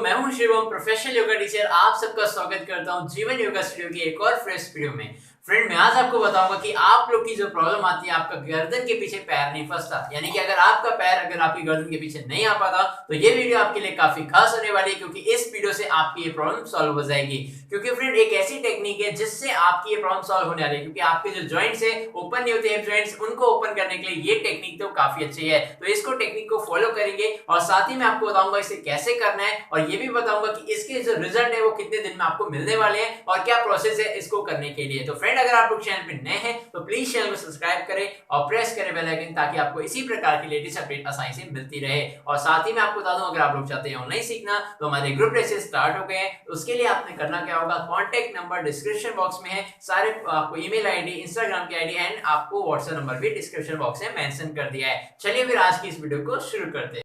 मैं हूं Shivam, professional yoga teacher. आप सबका स्वागत करता हूं जीवन योगा स्टूडियो की एक और फ्रेश वीडियो में। फ्रेंड, मैं आज आपको बताऊंगा कि आप लोग की जो प्रॉब्लम आती है, आपका गर्दन के पीछे पैर नहीं फंसता, यानी कि अगर आपका पैर अगर आपकी गर्दन के पीछे नहीं आ पाता तो ये वीडियो आपके लिए काफी खास होने वाली है, क्योंकि इस वीडियो से आपकी ये प्रॉब्लम सॉल्व हो जाएगी। क्योंकि फ्रेंड, एक ऐसी टेक्निक है जिससे आपकी ये प्रॉब्लम सॉल्व होने वाली है, क्योंकि आपके जो जॉइंट्स है ओपन नहीं होते, हिप जॉइंट्स, उनको ओपन करने के लिए ये टेक्निक तो काफी अच्छी है। तो इसको टेक्निक को फॉलो करेंगे और साथ ही मैं आपको बताऊंगा इसे कैसे करना है, और ये भी बताऊंगा कि इसके जो रिजल्ट है वो कितने दिन में आपको मिलने वाले हैं और क्या प्रोसेस है इसको करने के लिए। तो फ्रेंड, अगर आप लोग चैनल पे नए हैं तो प्लीज चैनल को सब्सक्राइब करें और प्रेस करें बेल आइकन, ताकि आपको इसी प्रकार की लेटेस्ट अपडेट आसानी से मिलती रहे। और साथ ही मैं आपको बता दूं, अगर आप लोग चाहते हैं ऑनलाइन सीखना तो हमारे ग्रुप क्लासेस स्टार्ट हो गए हैं। उसके लिए आपने करना क्या होगा, कांटेक्ट नंबर डिस्क्रिप्शन बॉक्स में है, सारे आपको ईमेल आईडी, इंस्टाग्राम की आईडी एंड आपको व्हाट्सएप नंबर भी डिस्क्रिप्शन बॉक्स में मेंशन कर दिया है। चलिए फिर आज की इस वीडियो को शुरू करते हैं।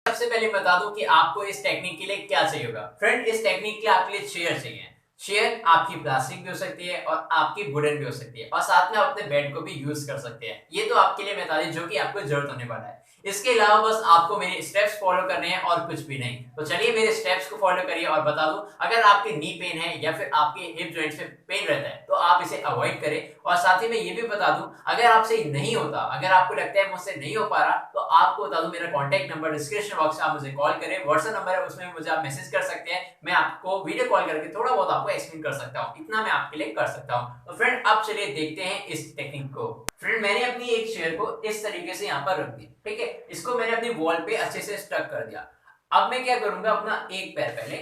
सबसे पहले बता दूं कि आपको इस टेक्निक के लिए क्या चाहिए होगा। फ्रेंड, इस टेक्निक के लिए आपके लिए चेयर चाहिए। चेयर आपकी प्लास्टिक भी हो सकती है और आपकी वुडन भी हो सकती है, और साथ में आप अपने बेड को भी यूज कर सकते हैं। ये तो आपके लिए बता दें जो कि आपको जरूरत होने वाला है। इसके अलावा बस आपको मेरे स्टेप्स फॉलो करने हैं और कुछ भी नहीं। तो चलिए मेरे स्टेप्स को फॉलो करिए। और बता दूं, अगर आपके नी पेन है या फिर आपके हिप जॉइंट्स में पेन रहता है तो आप इसे अवॉइड करें। और साथ ही मैं ये भी बता दूं, अगर आपसे नहीं होता, अगर आपको लगता है मुझसे नहीं हो पा रहा, तो आपको बता दूं मेरा कांटेक्ट नंबर डिस्क्रिप्शन बॉक्स में, आप मुझे कॉल करें, व्हाट्सएप नंबर है उसमें मुझे आप मैसेज कर सकते हैं। मैं आपको वीडियो कॉल करके थोड़ा बहुत आपको एक्सप्लेन कर सकता हूं, इतना मैं आपके लिए कर सकता हूं। तो फ्रेंड, अब चलिए देखते हैं इस टेक्निक को। फ्रेंड, मैंने अपनी एक चेयर को इस तरीके से यहाँ पर रख दी, ठीक है। इसको मैंने अपनी वॉल पे अच्छे से स्टक कर दिया। अब मैं क्या करूंगा, अपना एक पैर पहले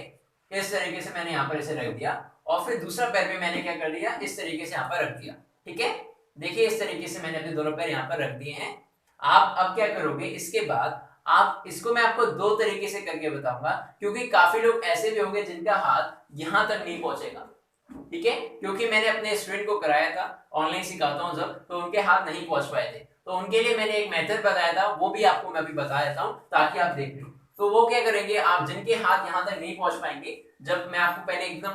इस तरीके से मैंने यहाँ पर इसे रख दिया, और फिर दूसरा पैर भी मैंने क्या कर दिया, इस तरीके से यहाँ पर रख दिया, ठीक है। देखिए इस तरीके से मैंने अपने दोनों पैर यहाँ पर रख दिए हैं। आप अब क्या करोगे, इसके बाद आप इसको मैं आपको दो तरीके से करके बताऊंगा, क्योंकि काफी लोग ऐसे भी होंगे जिनका हाथ यहां तक नहीं पहुंचेगा, ठीक है। क्योंकि मैंने अपने स्टूडेंट को कराया था, ऑनलाइन सिखाता हूं जब, तो उनके हाथ नहीं पहुंच पाए थे, तो उनके लिए मैंने एक मेथड बताया था, वो भी आपको मैं अभी बता देता हूं ताकि आप देख लो। तो वो क्या करेंगे, आप जिनके हाथ यहां तक नहीं पहुंच पाएंगे, जब मैं आपको पहले एकदम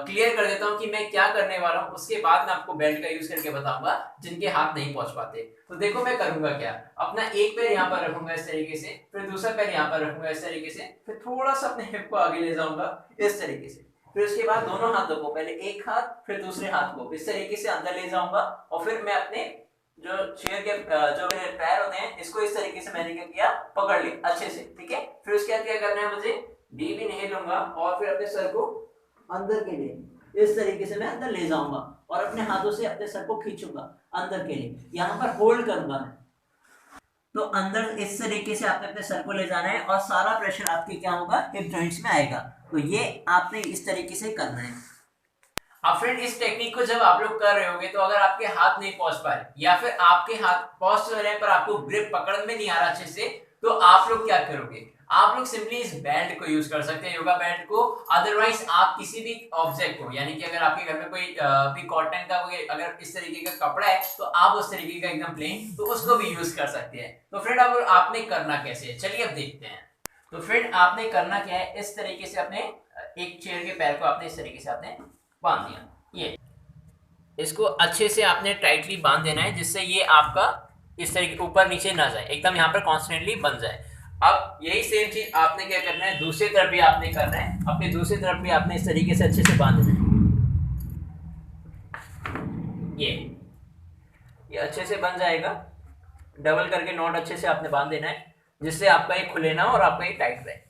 क्लियर कर देता हूं कि मैं क्या करने वाला हूं, उसके बाद मैं आपको बेल्ट का यूज करके बताऊंगा जिनके हाथ नहीं पहुंच पाते। तो देखो मैं करूंगा क्या, अपना एक पैर यहाँ पर रखूंगा इस तरीके से, फिर दूसरा पैर यहाँ पर रखूंगा इस तरीके से, फिर थोड़ा सा अपने हिप को आगे ले जाऊंगा इस तरीके से, फिर उसके बाद दोनों हाथों को, पहले एक हाथ फिर दूसरे हाथ को इस तरीके से अंदर ले जाऊंगा, और फिर मैं अपने जो चेयर के जो मेरे पैर होते हैं इसको इस तरीके से मैंने क्या किया, पकड़ लिया अच्छे से, ठीक है। फिर उसके बाद क्या करना है, मुझे डीप इनहेल लूंगा और फिर अपने सर को अंदर के लिए इस तरीके से मैं अंदर ले जाऊंगा, और अपने हाथों से अपने सर को खींचूंगा अंदर के लिए, यहाँ पर होल्ड करूंगा मैं। तो अंदर इस तरीके से आपने अपने सर को ले जाना है, और सारा प्रेशर आपके क्या होगा, हिप जॉइंट्स में आएगा। तो ये आपने इस तरीके से करना है। अब फ्रेंड, इस टेक्निक को जब आप लोग कर रहे होगे, तो अगर आपके हाथ नहीं पहुंच पा रहे या फिर आपके हाथ पहुंच रहे हैं पर आपको ग्रिप पकड़ में नहीं आ रहा अच्छे से, तो आप लोग क्या करोगे, आप लोग सिंपली इस बेल्ट को यूज कर सकते हैं, योगा बेल्ट को। अदरवाइज आप किसी भी ऑब्जेक्ट को, यानी कि अगर आपके घर में कोई भी कॉटन का कोई अगर इस तरीके का कपड़ा है, तो आप उस तरीके का एकदम प्लेन, तो उसको भी यूज कर सकते हैं। तो फ्रेंड, अब आपने करना कैसे है, चलिए अब देखते हैं। तो फ्रेंड, आपने करना क्या है, इस तरीके से अपने एक चेयर के पैर को आपने इस तरीके से आपने बांध दिया, ये इसको अच्छे से आपने टाइटली बांध देना है, जिससे ये आपका इस तरीके ऊपर नीचे ना जाए, एकदम यहाँ पर कॉन्स्टेंटली बन जाए। अब यही सेम चीज आपने क्या करना है, दूसरी तरफ भी आपने करना है, अपनी दूसरी तरफ भी आपने इस तरीके से अच्छे से बांध देना है। ये अच्छे से बन जाएगा, डबल करके नॉट अच्छे से आपने बांध देना है, जिससे आपका ये खुले ना और आपका ये टाइट रहे।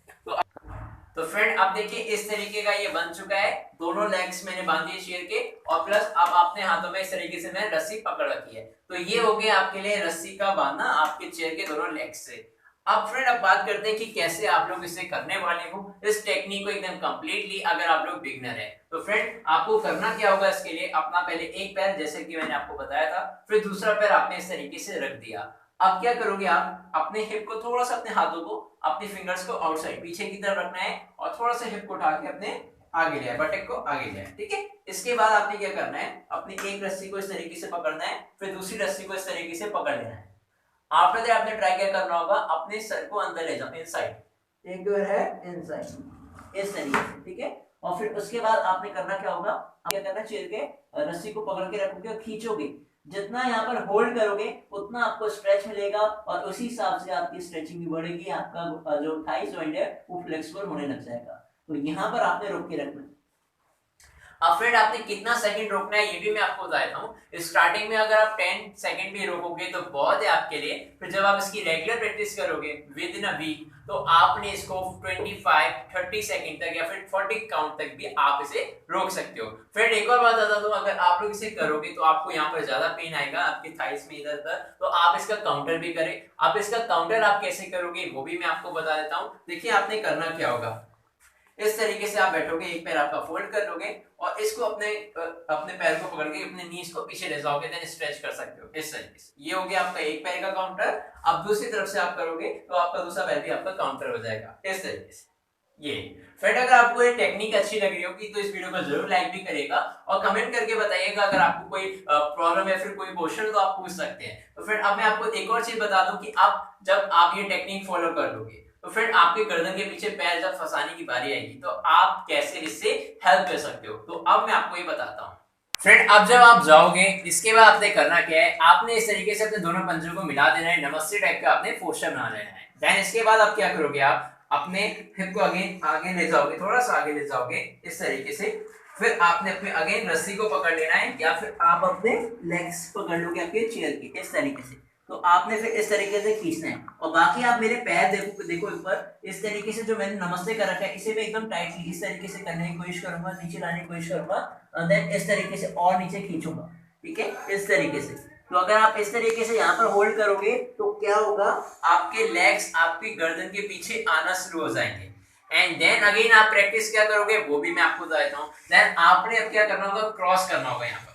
तो फ्रेंड, अब देखिए इस तरीके का ये बन चुका है, दोनों लेग्स मैंने बांध दिए चेयर के, और प्लस अब अपने हाथों में इस तरीके से मैंने रस्सी पकड़ रखी है। तो ये हो गया आपके लिए रस्सी का बांधना आपके चेयर के दोनों लेग्स से। अब फ्रेंड, अब बात करते हैं कि कैसे आप लोग इसे करने वाले हो, इस टेक्निक को एकदम कंप्लीटली, अगर आप लोग बिगिनर है। तो फ्रेंड, आपको करना क्या होगा, इसके लिए अपना पहले एक पैर, जैसे कि मैंने आपको बताया था, फिर दूसरा पैर आपने इस तरीके से रख दिया। अब क्या करोगे, आप अपने हिप को थोड़ा सा, अपने हाथों को, अपने फिंगर्स को आउटसाइड पीछे की तरफ रखना है, और थोड़ा सा हिप को उठा के अपने आगे ले आए, बटक को आगे ले आए, ठीक है। इसके बाद आपने क्या करना है, अपनी एक रस्सी को इस तरीके से पकड़ना है, फिर दूसरी रस्सी को इस तरीके से पकड़ लेना है। आफ्टर दैट आपने ट्राई क्या करना होगा, अपने सर को अंदर ले जाओ, इनसाइड, एक बार है इनसाइड इस तरीके से, ठीक है। और फिर उसके बाद आपने करना क्या होगा, क्या करना है, चेयर के रस्सी को पकड़ के रखोगे और खींचोगे, जितना यहाँ पर होल्ड करोगे उतना आपको स्ट्रेच मिलेगा, और उसी हिसाब से आपकी स्ट्रेचिंग भी बढ़ेगी, आपका जो थाई जॉइंट है वो फ्लेक्सिबल होने लग जाएगा। तो यहाँ पर आपने रोक के रखना है। अब फ्रेंड आपने कितना सेकंड रोकना है ये भी मैं आपको बताता हूँ। स्टार्टिंग में अगर आप 10 सेकंड भी रोकोगे तो बहुत है आपके लिए। फिर जब आप इसकी रेगुलर प्रैक्टिस करोगे विद इन अ वीक तो आपने इसको 25-30 सेकंड तक या फिर 40 काउंट तक भी आप इसे रोक सकते हो। फ्रेंड एक और बात बता दूं, अगर आप लोग इसे करोगे तो आपको यहाँ पर ज्यादा पेन आएगा आपके थाइस में इधर उधर, तो आप इसका काउंटर भी करें। आप इसका काउंटर आप कैसे करोगे वो भी मैं आपको बता देता हूँ। देखिए आपने करना क्या होगा, इस तरीके से आप बैठोगे, एक पैर आपका फोल्ड कर लोगे और इसको अपने पैर को पकड़ के अपने नीज को पीछे ले जाओगे, देन स्ट्रेच कर सकते हो इस तरीके से। ये हो गया आपका एक पैर का काउंटर। अब दूसरी तरफ से आप करोगे तो आपका दूसरा पैर भी आपका काउंटर हो जाएगा इस तरीके से। ये फ्रेंड अगर आपको ये टेक्निक अच्छी लग रही होगी तो इस वीडियो को जरूर लाइक भी करिएगा और कमेंट करके बताइएगा। अगर आपको कोई प्रॉब्लम है फिर कोई क्वेश्चन तो आप पूछ सकते हैं। तो फ्रेंड अब मैं आपको एक और चीज बता दूं कि आप जब आप ये टेक्निक फॉलो कर लोगे तो फ्रेंड आपके गर्दन के पीछे पैर जब फंसाने की बारी आएगी तो आप कैसे इससे हेल्प कर सकते हो, तो अब मैं आपको ये बताता हूँ। फ्रेंड अब जब आप जाओगे इसके बाद आपने करना क्या है, आपने इस तरीके से अपने दोनों पंजों को मिला देना है, नमस्ते टाइप का आपने पोस्चर बना लेना है। देन इसके बाद आप क्या करोगे, आप अपने हिप को आगे ले जाओगे, थोड़ा सा आगे ले जाओगे इस तरीके से। फिर आपने अपने अगेन रस्सी को पकड़ लेना है या फिर आप अपने लेग्स पकड़ लोगे आपके चेयर के इस तरीके से। तो आपने फिर इस तरीके से खींचना है और बाकी आप मेरे पैर देखो ऊपर इस तरीके से, जो मैंने नमस्ते कर रखा है इसे मैं एकदम टाइटली इस तरीके से करने की कोशिश करूंगा, नीचे लाने की कोशिश करूंगा और देन इस तरीके से और नीचे खींचूंगा, ठीक है इस तरीके से। तो अगर आप इस तरीके से यहाँ पर होल्ड करोगे तो क्या होगा, आपके लेग्स आपकी गर्दन के पीछे आना शुरू हो जाएंगे। एंड देन अगेन आप प्रैक्टिस क्या करोगे वो भी मैं आपको बताता हूँ। देन आपने अब क्या करना होगा, क्रॉस करना होगा, यहाँ पर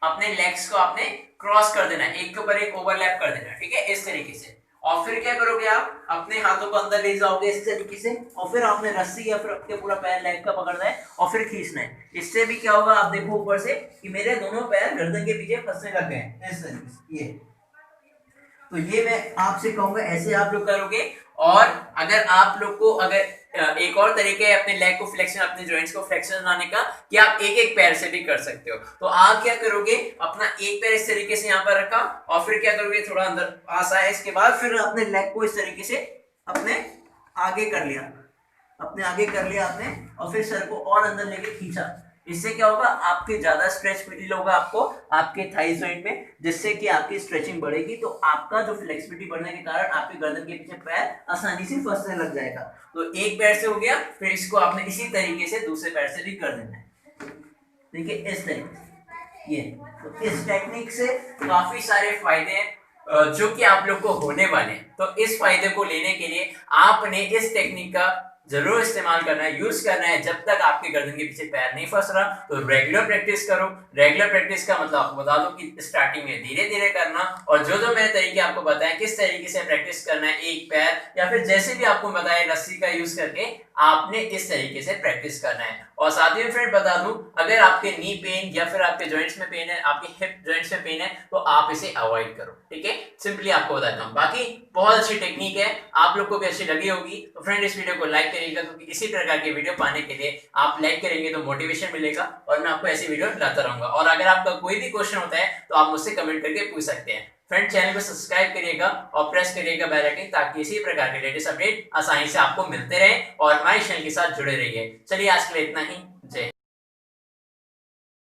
अपने लेग्स को आपने क्रॉस कर देना है, एक के ऊपर एक ओवरलैप कर देना है, ठीक है इस तरीके से। और फिर क्या करोगे, आप अपने हाथों को अंदर ले जाओगे इस तरीके से और फिर आपने रस्सी या फिर आपके पूरा पैर लेग का पकड़ना है और फिर खींचना है। इससे भी क्या होगा, आप देखो ऊपर से कि मेरे दोनों पैर गर्दन के पीछे फंसने लग गए हैं इस तरीके से। ये तो ये मैं आपसे कहूंगा ऐसे आप लोग करोगे। और अगर आप लोग को अगर एक और तरीके है अपने लेग को फ्लेक्शन, अपने जॉइंट्स को फ्लेक्शन बनाने का, कि आप एक एक पैर से भी कर सकते हो। तो आप क्या करोगे, अपना एक पैर इस तरीके से यहाँ पर रखा और फिर क्या करोगे, थोड़ा अंदर पास आया, इसके बाद फिर अपने लेग को इस तरीके से अपने आगे कर लिया, आपने और फिर सर को और अंदर लेके खींचा। इससे क्या होगा, आपके ज्यादा स्ट्रेच फील होगा आपको आपके थाई जॉइंट में, जिससे कि आपकी स्ट्रेचिंग बढ़ेगी। तो आपका जो फ्लेक्सिबिलिटी बढ़ने के कारण आपके गर्दन के पीछे पैर आसानी से फंसने लग जाएगा। तो एक पैर से हो गया, फिर इसको आपने इसी तरीके से दूसरे पैर से भी कर देना है, देखिए इस तरीके से। ये तो इस टेक्निक से काफी सारे फायदे हैं जो कि आप लोग को होने वाले हैं। तो इस फायदे को लेने के लिए आपने इस टेक्निक का जरूर इस्तेमाल करना है, यूज करना है। जब तक आपके गर्दन के पीछे पैर नहीं फंस रहा तो रेगुलर प्रैक्टिस करो। रेगुलर प्रैक्टिस का मतलब आपको बता दो कि स्टार्टिंग में धीरे धीरे करना, और जो मैंने तरीके आपको बताया किस तरीके से प्रैक्टिस करना है, एक पैर या फिर जैसे भी आपको बताया रस्सी का यूज करके आपने इस तरीके से प्रैक्टिस करना है। और साथ ही में फ्रेंड बता दूं, अगर आपके नी पेन या फिर आपके जॉइंट्स में पेन है, आपके हिप जॉइंट्स में पेन है, तो आप इसे अवॉइड करो, ठीक है। सिंपली आपको बताता हूं, बाकी बहुत अच्छी टेक्निक है, आप लोग को भी अच्छी लगी होगी। तो फ्रेंड इस वीडियो को लाइक करिएगा, क्योंकि इसी प्रकार के वीडियो पाने के लिए आप लाइक करेंगे तो मोटिवेशन मिलेगा और मैं आपको ऐसी वीडियो लाता रहूंगा। और अगर आपका कोई भी क्वेश्चन होता है तो आप मुझसे कमेंट करके पूछ सकते हैं। फ्रेंड चैनल को सब्सक्राइब करिएगा और प्रेस करिएगा बेल आइकन, ताकि इसी प्रकार के लेटेस्ट अपडेट आसानी से आपको मिलते रहे और हमारे चैनल के साथ जुड़े रहिए। चलिए आज के लिए इतना ही।